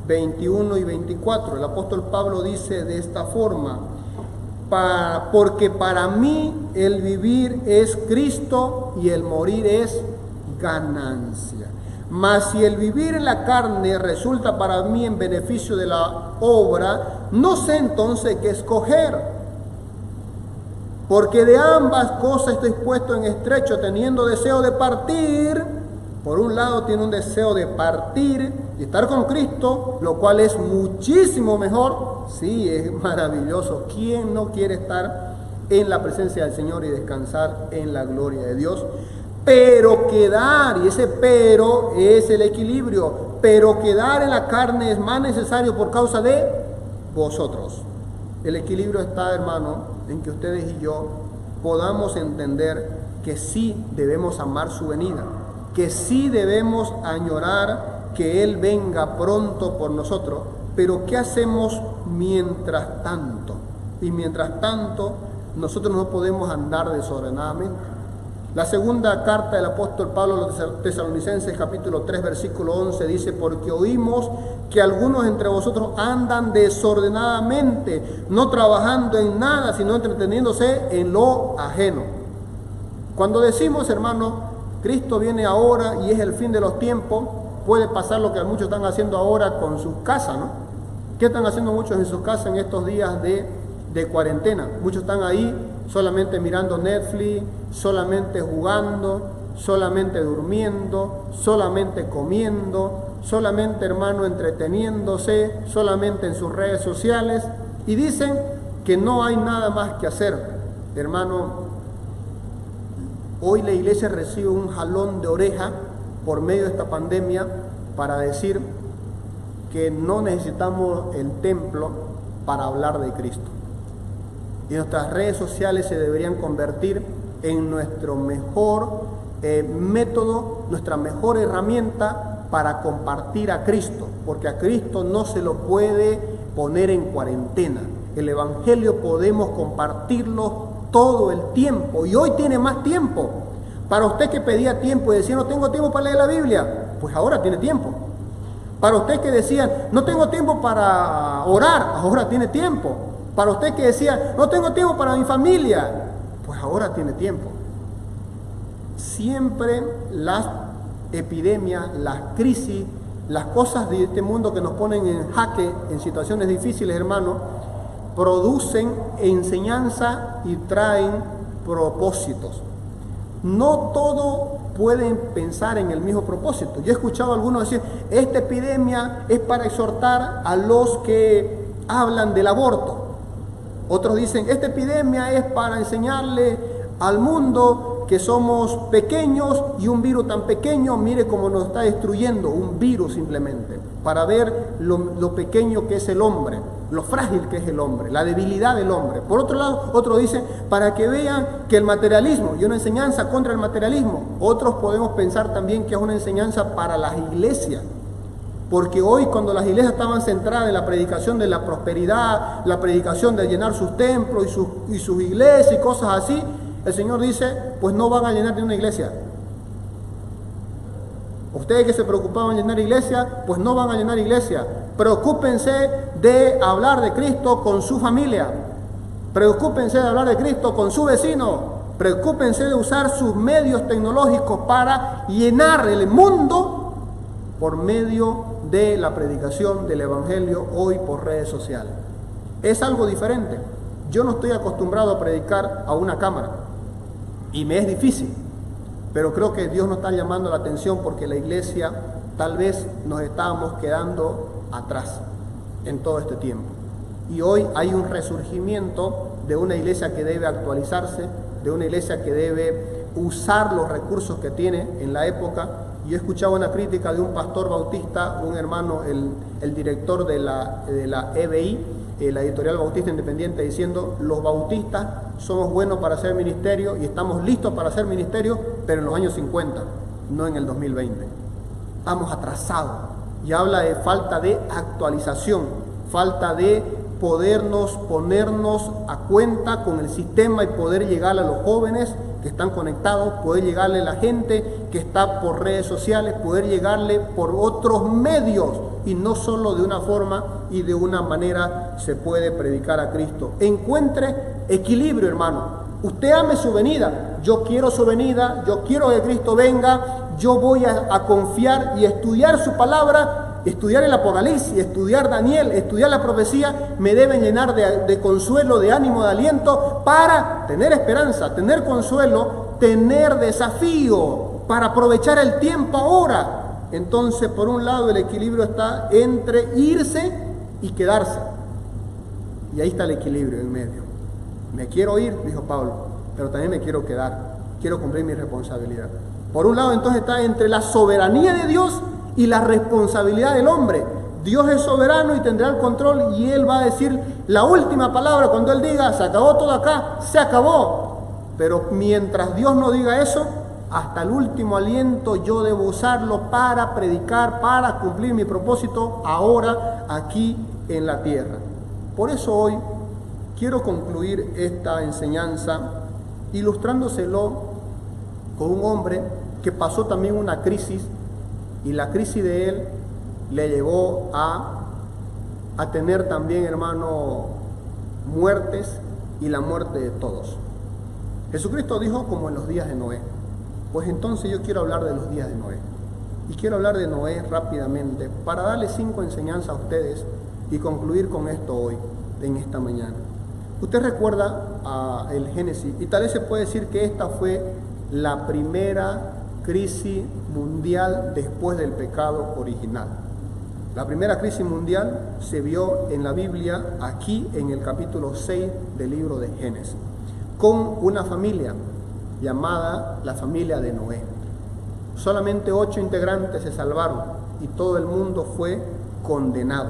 21 y 24. El apóstol Pablo dice de esta forma: porque para mí el vivir es Cristo y el morir es ganancia. Mas si el vivir en la carne resulta para mí en beneficio de la obra, no sé entonces qué escoger. Porque de ambas cosas estoy puesto en estrecho, teniendo deseo de partir Por un lado tiene un deseo de partir y estar con Cristo, lo cual es muchísimo mejor. Sí, es maravilloso. ¿Quién no quiere estar en la presencia del Señor y descansar en la gloria de Dios? Pero quedar, y ese pero es el equilibrio, pero quedar en la carne es más necesario por causa de vosotros. El equilibrio está, hermano, en que ustedes y yo podamos entender que sí debemos amar su venida, que sí debemos añorar que Él venga pronto por nosotros, pero ¿qué hacemos mientras tanto? Y mientras tanto, nosotros no podemos andar desordenadamente. La segunda carta del apóstol Pablo a los Tesalonicenses, capítulo 3, versículo 11, dice: porque oímos que algunos entre vosotros andan desordenadamente, no trabajando en nada, sino entreteniéndose en lo ajeno. Cuando decimos, hermano, Cristo viene ahora y es el fin de los tiempos, puede pasar lo que muchos están haciendo ahora con sus casas, ¿no? ¿Qué están haciendo muchos en sus casas en estos días de cuarentena? Muchos están ahí solamente mirando Netflix, solamente jugando, solamente durmiendo, solamente comiendo, solamente, hermano, entreteniéndose, solamente en sus redes sociales, y dicen que no hay nada más que hacer. Hermano, hoy la iglesia recibe un jalón de oreja por medio de esta pandemia para decir que no necesitamos el templo para hablar de Cristo. Y nuestras redes sociales se deberían convertir en nuestro mejor método, nuestra mejor herramienta para compartir a Cristo, porque a Cristo no se lo puede poner en cuarentena. El Evangelio podemos compartirlo todo el tiempo, y hoy tiene más tiempo. Para usted que pedía tiempo y decía: no tengo tiempo para leer la Biblia, pues ahora tiene tiempo. Para usted que decía: no tengo tiempo para orar, ahora tiene tiempo. Para usted que decía: no tengo tiempo para mi familia, pues ahora tiene tiempo. Siempre las epidemias, las crisis, las cosas de este mundo que nos ponen en jaque en situaciones difíciles, hermano, producen enseñanza y traen propósitos. No todos pueden pensar en el mismo propósito. Yo he escuchado a algunos decir: esta epidemia es para exhortar a los que hablan del aborto. Otros dicen: esta epidemia es para enseñarle al mundo que somos pequeños, y un virus tan pequeño, mire cómo nos está destruyendo, un virus simplemente, para ver lo pequeño que es el hombre, lo frágil que es el hombre, la debilidad del hombre. Por otro lado, otros dicen: para que vean que el materialismo, y una enseñanza contra el materialismo. Otros podemos pensar también que es una enseñanza para las iglesias. Porque hoy, cuando las iglesias estaban centradas en la predicación de la prosperidad, la predicación de llenar sus templos y sus iglesias y cosas así, el Señor dice: pues no van a llenar de una iglesia. Ustedes que se preocupaban en llenar iglesia, pues no van a llenar iglesia. Preocúpense de hablar de Cristo con su familia. Preocúpense de hablar de Cristo con su vecino. Preocúpense de usar sus medios tecnológicos para llenar el mundo por medio de la predicación del Evangelio hoy por redes sociales. Es algo diferente. Yo no estoy acostumbrado a predicar a una cámara y me es difícil, pero creo que Dios nos está llamando la atención porque la iglesia tal vez nos estábamos quedando atrás en todo este tiempo. Y hoy hay un resurgimiento de una iglesia que debe actualizarse, de una iglesia que debe usar los recursos que tiene en la época. Yo escuchaba una crítica de un pastor bautista, un hermano, el director de la EBI, la Editorial Bautista Independiente, diciendo: los bautistas somos buenos para hacer ministerio y estamos listos para hacer ministerio, pero en los años 50, no en el 2020. Estamos atrasados. Y habla de falta de actualización, falta de ponernos a cuenta con el sistema y poder llegar a los jóvenes que están conectados, poder llegarle a la gente que está por redes sociales, poder llegarle por otros medios, y no solo de una forma y de una manera se puede predicar a Cristo. Encuentre equilibrio, hermano. Usted ame su venida. Yo quiero su venida, yo quiero que Cristo venga, yo voy a confiar y estudiar su palabra. Estudiar el Apocalipsis, estudiar Daniel, estudiar la profecía, me deben llenar de consuelo, de ánimo, de aliento, para tener esperanza, tener consuelo, tener desafío, para aprovechar el tiempo ahora. Entonces, por un lado, el equilibrio está entre irse y quedarse. Y ahí está el equilibrio en medio. Me quiero ir, dijo Pablo, pero también me quiero quedar. Quiero cumplir mi responsabilidad. Por un lado, entonces, está entre la soberanía de Dios y la responsabilidad del hombre. Dios es soberano y tendrá el control, y Él va a decir la última palabra. Cuando Él diga, se acabó todo acá, se acabó. Pero mientras Dios no diga eso, hasta el último aliento yo debo usarlo para predicar, para cumplir mi propósito ahora, aquí en la tierra. Por eso hoy quiero concluir esta enseñanza ilustrándoselo con un hombre que pasó también una crisis, y la crisis de él le llevó a tener también, hermano, muertes y la muerte de todos. Jesucristo dijo como en los días de Noé. Pues entonces yo quiero hablar de los días de Noé. Y quiero hablar de Noé rápidamente para darles 5 enseñanzas a ustedes y concluir con esto hoy, en esta mañana. Usted recuerda el Génesis, y tal vez se puede decir que esta fue la primera crisis mundial después del pecado original. La primera crisis mundial se vio en la Biblia, aquí en el capítulo 6 del libro de Génesis, con una familia llamada la familia de Noé. Solamente 8 integrantes se salvaron y todo el mundo fue condenado.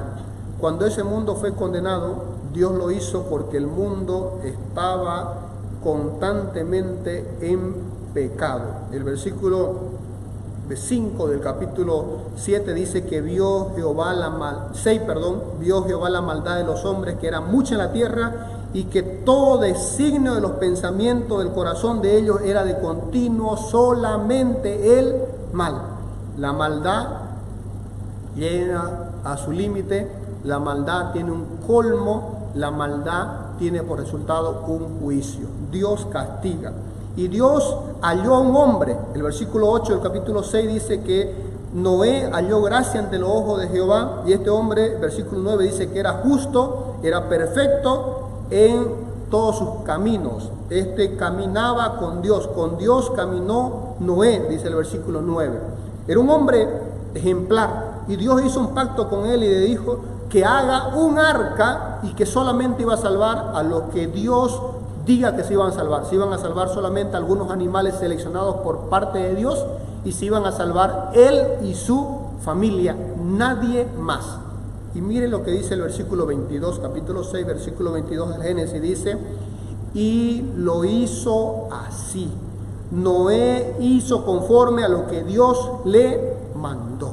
Cuando ese mundo fue condenado, Dios lo hizo porque el mundo estaba constantemente en pecado. El versículo 5 del capítulo 7 dice que vio Jehová la maldad de los hombres, que era mucha en la tierra, y que todo designio de los pensamientos del corazón de ellos era de continuo solamente el mal. La maldad llega a su límite, la maldad tiene un colmo, la maldad tiene por resultado un juicio. Dios castiga. Y Dios halló a un hombre. El versículo 8 del capítulo 6 dice que Noé halló gracia ante los ojos de Jehová, y este hombre, versículo 9, dice que era justo, era perfecto en todos sus caminos. Caminaba con Dios caminó Noé, dice el versículo 9. Era un hombre ejemplar, y Dios hizo un pacto con él y le dijo que haga un arca, y que solamente iba a salvar a los que Dios diga que se iban a salvar. Se iban a salvar solamente algunos animales seleccionados por parte de Dios, y se iban a salvar él y su familia, nadie más. Y mire lo que dice el versículo 22, capítulo 6, versículo 22 del Génesis, dice: y lo hizo así. Noé hizo conforme a lo que Dios le mandó.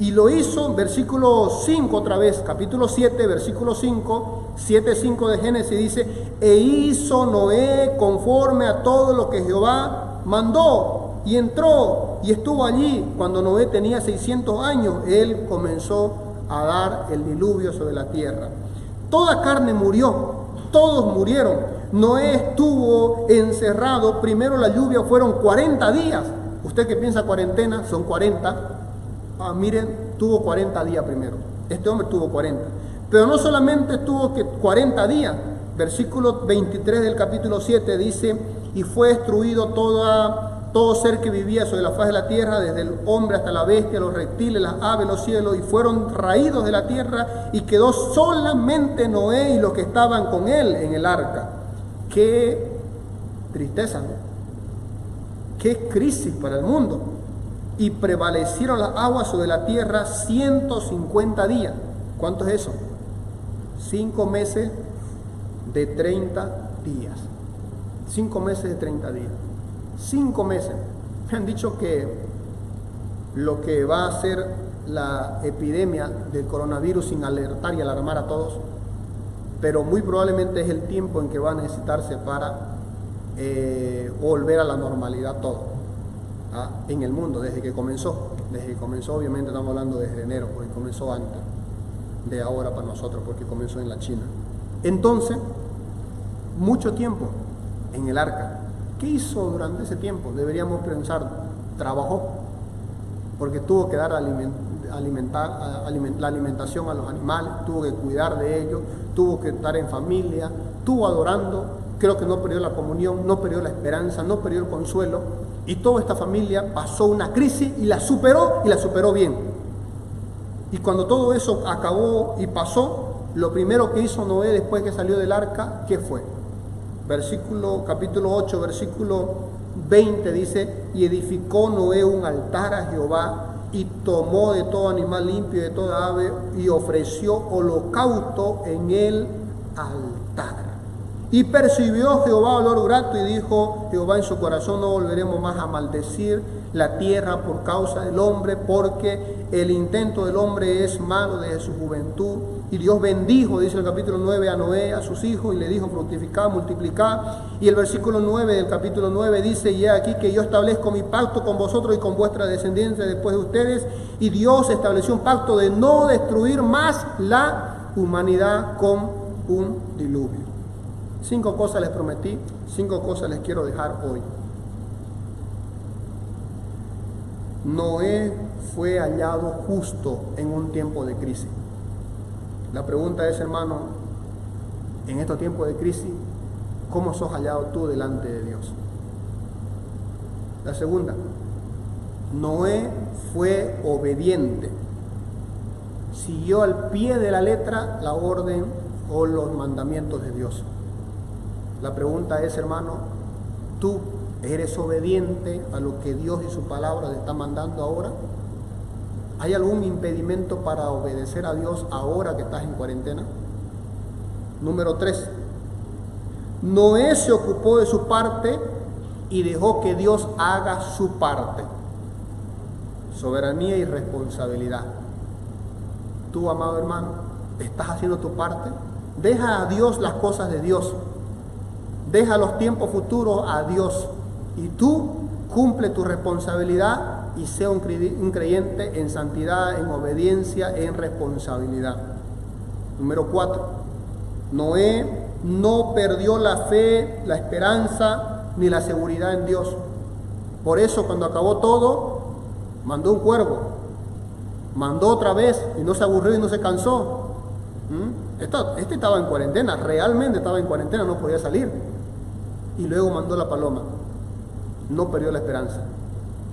Y lo hizo, versículo 5 otra vez, capítulo 7, versículo 5, 7:5 de Génesis dice: e hizo Noé conforme a todo lo que Jehová mandó. Y entró y estuvo allí. Cuando Noé tenía 600 años, él comenzó a dar el diluvio sobre la tierra. Toda carne murió, todos murieron. Noé estuvo encerrado. Primero la lluvia fueron 40 días. Usted que piensa cuarentena, son 40. Miren, tuvo 40 días primero. Este hombre tuvo 40. Pero no solamente estuvo 40 días. Versículo 23 del capítulo 7 dice: y fue destruido todo ser que vivía sobre la faz de la tierra, desde el hombre hasta la bestia, los reptiles, las aves, los cielos, y fueron raídos de la tierra, y quedó solamente Noé y los que estaban con él en el arca. Qué tristeza, ¿no? Qué crisis para el mundo. Y prevalecieron las aguas sobre la tierra 150 días. ¿Cuánto es eso? 5 meses de 30 días. 5 meses de 30 días. 5 meses. Me han dicho que lo que va a ser la epidemia del coronavirus, sin alertar y alarmar a todos, pero muy probablemente es el tiempo en que va a necesitarse para volver a la normalidad todo en el mundo, desde que comenzó. Obviamente estamos hablando desde enero, porque comenzó antes de ahora para nosotros, porque comenzó en la China. Entonces, mucho tiempo en el arca. ¿Qué hizo durante ese tiempo? Deberíamos pensar. Trabajó, porque tuvo que dar la alimentación a los animales, tuvo que cuidar de ellos, tuvo que estar en familia, estuvo adorando creo que no perdió la comunión, no perdió la esperanza, no perdió el consuelo, y toda esta familia pasó una crisis y la superó bien. Y cuando todo eso acabó y pasó, lo primero que hizo Noé después que salió del arca, ¿qué fue? Capítulo 8, versículo 20 dice: y edificó Noé un altar a Jehová, y tomó de todo animal limpio y de toda ave, y ofreció holocausto en el altar. Y percibió Jehová olor grato, y dijo Jehová en su corazón: no volveremos más a maldecir la tierra por causa del hombre, porque el intento del hombre es malo desde su juventud. Y Dios bendijo, dice el capítulo 9, a Noé, a sus hijos, y le dijo: fructificad, multiplicad. Y el versículo 9 del capítulo 9 dice: y he aquí que yo establezco mi pacto con vosotros y con vuestra descendencia después de ustedes. Y Dios estableció un pacto de no destruir más la humanidad con un diluvio. 5 cosas les prometí, 5 cosas les quiero dejar hoy. Noé fue hallado justo en un tiempo de crisis. La pregunta es, hermano, en estos tiempos de crisis, ¿cómo sos hallado tú delante de Dios? La segunda, Noé fue obediente. Siguió al pie de la letra la orden o los mandamientos de Dios. La pregunta es, hermano, ¿tú eres obediente a lo que Dios y su palabra te está mandando ahora? ¿Hay algún impedimento para obedecer a Dios ahora que estás en cuarentena? Número 3. Noé se ocupó de su parte y dejó que Dios haga su parte. Soberanía y responsabilidad. Tú, amado hermano, ¿estás haciendo tu parte? Deja a Dios las cosas de Dios. Deja los tiempos futuros a Dios. Y tú cumple tu responsabilidad y sea un creyente en santidad, en obediencia, en responsabilidad. Número 4. Noé no perdió la fe, la esperanza, ni la seguridad en Dios. Por eso, cuando acabó todo, mandó un cuervo. Mandó otra vez y no se aburrió y no se cansó. Este estaba en cuarentena, realmente estaba en cuarentena, no podía salir. Y luego mandó la paloma. No perdió la esperanza.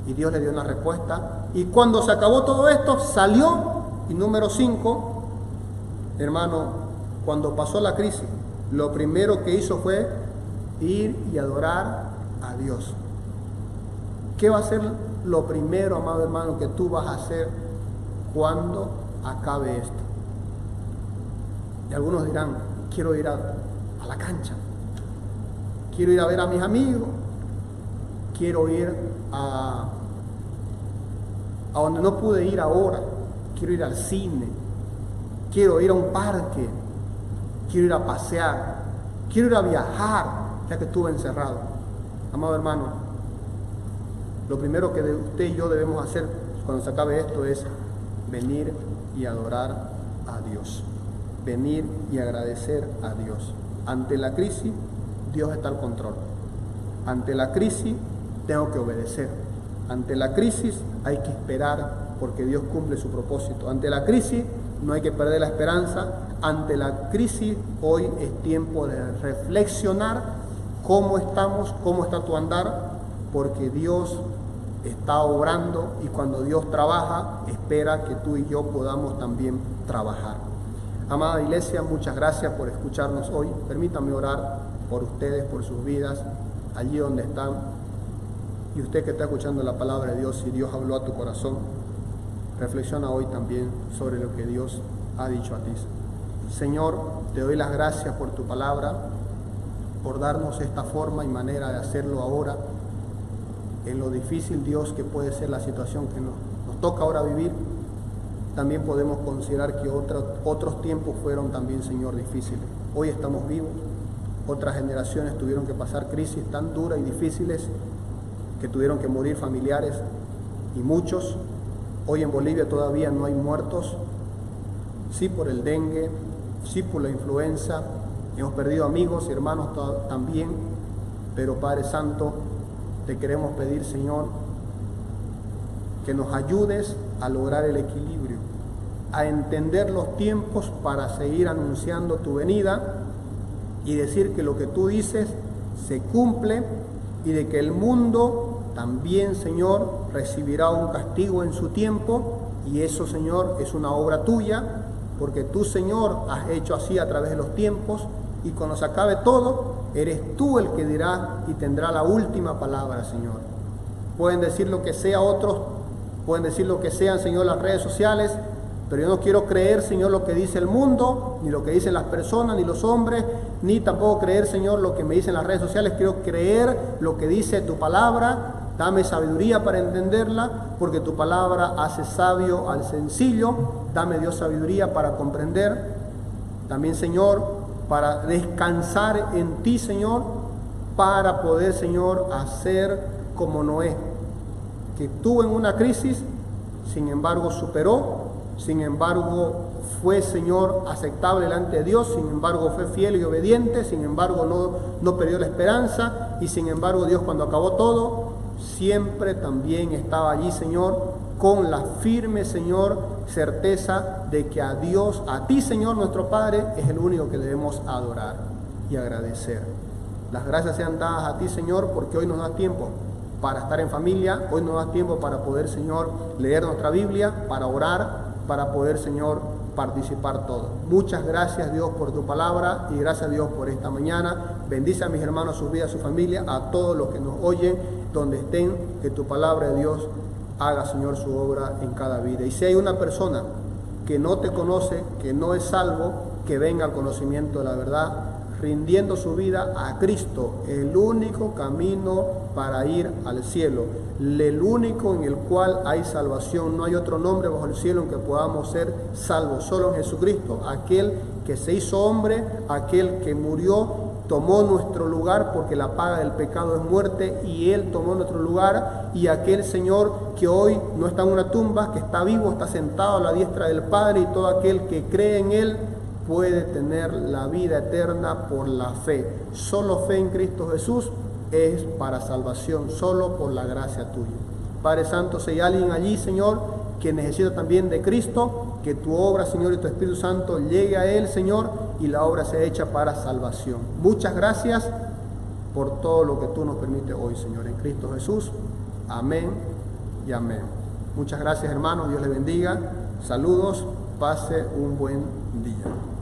Y Dios le dio una respuesta. Y cuando se acabó todo esto, salió. Y número 5, hermano, cuando pasó la crisis, lo primero que hizo fue ir y adorar a Dios. ¿Qué va a ser lo primero, amado hermano, que tú vas a hacer cuando acabe esto? Y algunos dirán: quiero ir a la cancha, quiero ir a ver a mis amigos, quiero ir a donde no pude ir ahora, quiero ir al cine, quiero ir a un parque, quiero ir a pasear, quiero ir a viajar, ya que estuve encerrado. Amado hermano, lo primero que usted y yo debemos hacer cuando se acabe esto es venir y adorar a Dios, venir y agradecer a Dios. Ante la crisis, Dios está al control. Ante la crisis, tengo que obedecer. Ante la crisis hay que esperar porque Dios cumple su propósito. Ante la crisis no hay que perder la esperanza. Ante la crisis hoy es tiempo de reflexionar cómo estamos, cómo está tu andar, porque Dios está obrando y cuando Dios trabaja, espera que tú y yo podamos también trabajar. Amada iglesia, muchas gracias por escucharnos hoy. Permítanme orar por ustedes, por sus vidas, allí donde están. Y usted que está escuchando la palabra de Dios, si Dios habló a tu corazón, reflexiona hoy también sobre lo que Dios ha dicho a ti. Señor, te doy las gracias por tu palabra, por darnos esta forma y manera de hacerlo ahora, en lo difícil, Dios, que puede ser la situación que nos toca ahora vivir. También podemos considerar que otros tiempos fueron también, Señor, difíciles. Hoy estamos vivos, otras generaciones tuvieron que pasar crisis tan duras y difíciles que tuvieron que morir familiares y muchos. Hoy en Bolivia todavía no hay muertos, sí por el dengue, sí por la influenza, hemos perdido amigos y hermanos también, pero Padre Santo, te queremos pedir, Señor, que nos ayudes a lograr el equilibrio, a entender los tiempos para seguir anunciando tu venida y decir que lo que tú dices se cumple y de que el mundo también, Señor, recibirá un castigo en su tiempo, y eso, Señor, es una obra tuya, porque tú, Señor, has hecho así a través de los tiempos, y cuando se acabe todo, eres tú el que dirá y tendrá la última palabra, Señor. Pueden decir lo que sea otros, pueden decir lo que sean, Señor, las redes sociales, pero yo no quiero creer, Señor, lo que dice el mundo, ni lo que dicen las personas, ni los hombres, ni tampoco creer, Señor, lo que me dicen las redes sociales. Quiero creer lo que dice tu palabra. Dame sabiduría para entenderla, porque tu palabra hace sabio al sencillo. Dame, Dios, sabiduría para comprender. También, Señor, para descansar en ti, Señor, para poder, Señor, hacer como Noé, que estuvo en una crisis, sin embargo superó, sin embargo fue, Señor, aceptable delante de Dios, sin embargo fue fiel y obediente, sin embargo no perdió la esperanza, y sin embargo Dios, cuando acabó todo, siempre también estaba allí, Señor, con la firme, Señor, certeza de que a Dios, a ti, Señor, nuestro Padre, es el único que debemos adorar y agradecer. Las gracias sean dadas a ti, Señor, porque hoy nos da tiempo para estar en familia, hoy nos da tiempo para poder, Señor, leer nuestra Biblia, para orar, para poder, Señor, participar todo. Muchas gracias, Dios, por tu palabra, y gracias, Dios, por esta mañana. Bendice a mis hermanos, sus vidas, su familia, a todos los que nos oyen, donde estén, que tu palabra de Dios haga, Señor, su obra en cada vida. Y si hay una persona que no te conoce, que no es salvo, que venga al conocimiento de la verdad, rindiendo su vida a Cristo, el único camino para ir al cielo, el único en el cual hay salvación. No hay otro nombre bajo el cielo en que podamos ser salvos, solo en Jesucristo, aquel que se hizo hombre, aquel que murió, tomó nuestro lugar, porque la paga del pecado es muerte, y Él tomó nuestro lugar, y aquel Señor que hoy no está en una tumba, que está vivo, está sentado a la diestra del Padre, y todo aquel que cree en Él puede tener la vida eterna por la fe. Solo fe en Cristo Jesús es para salvación, solo por la gracia tuya. Padre Santo, si hay alguien allí, Señor, que necesita también de Cristo, que tu obra, Señor, y tu Espíritu Santo llegue a él, Señor, y la obra sea hecha para salvación. Muchas gracias por todo lo que tú nos permites hoy, Señor, en Cristo Jesús. Amén y amén. Muchas gracias, hermanos. Dios les bendiga. Saludos. Pase un buen día.